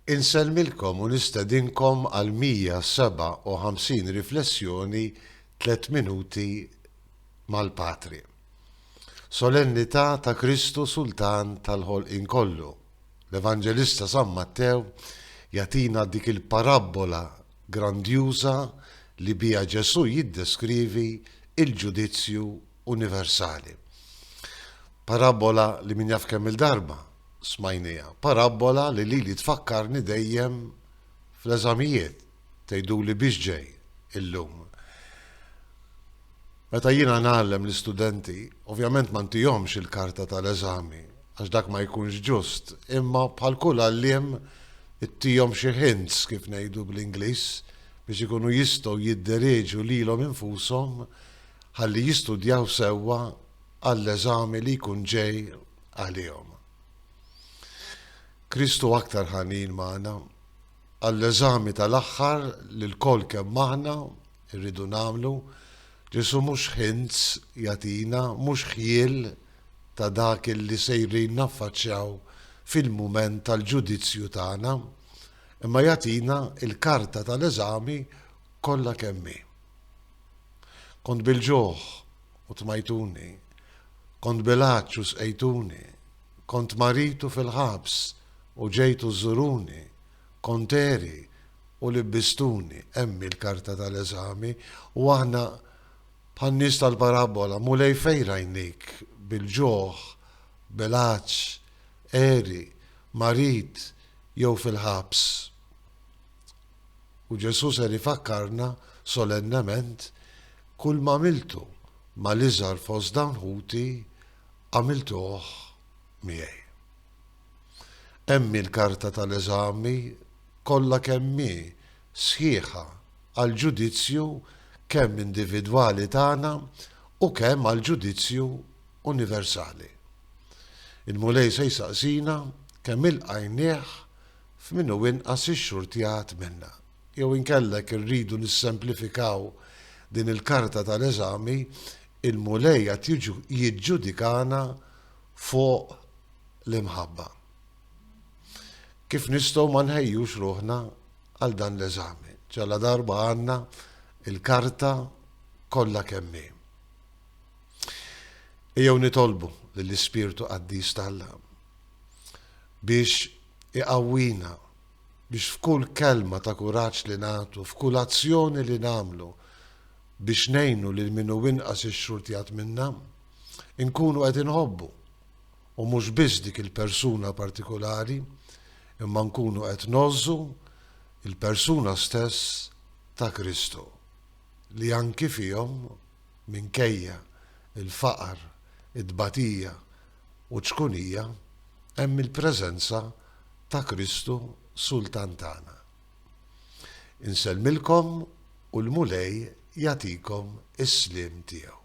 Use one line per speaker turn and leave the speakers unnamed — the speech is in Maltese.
Inselmilkom u nistedinkom għal 157 riflessjoni 3 minuti mal-Patri. Solennità ta' Kristu Sultan tal-ħolqien kollu. L-Evanġelista San Mattew jatina dik il-parabola grandjuża li bija Ġesu jiddeskrivi il-ġudizzju universali. Parabola li min jaf kemm il-darba smajnija, parabola li tfakkarni dejjem fl-eżamijiet tgħidu li biex ġej illum. Meta jiena nagħallem l-istudenti, ovvjament ma ntihomx il-karta tal-eżami għax dak ma jkunx ġust, imma bħal kull għalliem ittihom xi hints kif ngħidu bl-Ingliż biex ikunu jistgħu jiddereġu lilhom infushom ħalli jistudjaw sewwa għall-eżami li jkun ġej għalihom. Kristu aktar ħanin magħna għall-eżami tal-aħħar li l-kol kemm aħna rridu nagħmlu. Ġesu mhux hints jatina, mhux ħjiel ta' dak li sejrin naffaċċjaw fil-mument tal-ġudizzju tagħna, imma jatina il-karta tal-eżami kollha kemm hi. Kont bil-ġuħ u tmajtuni, kont bil-għaġġ u sqejtuni, kont maritu fil-ħabs u ġejtu żuruni, kont eri u libbistuni, hemm il-karta tal-eżami u aħna bħan-nies tal-parabola mulej fejn rajnik bil-ġuħ, bil-għaġġ, eri, marit jew fil-ħabs. U Ġesu ser ifakkarna solennement kull ma għamiltu mal-iżgħar fost dawn ħuti għamiltuh miegħi. Hemm il-karta tal-eżami kollha kemm hi sħiħa għal ġudizzju kemm individwali tagħna u kemm għal ġudizzju universali. Il-mulej se jsaqsina kemm ilqajnieh f'minnu inqas ix-xurtijat minnha. Jew inkellek irridu nissemplifikaw din il-karta tal-eżami, il-mulej qed jiġġudikana fuq l-imħabba. Kif nistgħu ma nħejjux ruħna għal dan l-eżami. Ġalla darba għandna il-karta kollha kemm hi. Ejjew nitolbu lill-Ispirtu Qaddis tal-Alla biex iqawwina biex f'kull kelma ta' kuraġġ li nagħtu, f'kull azzjoni li nagħmlu biex ngħinu lil minnu inqas ix-xurtijat minna, inkunu qed inħobbu u mhux biss dik il-persuna partikolari, imma nkunu qed nozzu il-persuna stess ta' Kristu li anki fihom minkejja il-faqar, id-batija u ċkunija hemm il-preżenza ta' Kristu Sultan tagħna. Insellmilkom u l-mulej jagħtikom is-sliem tiegħu.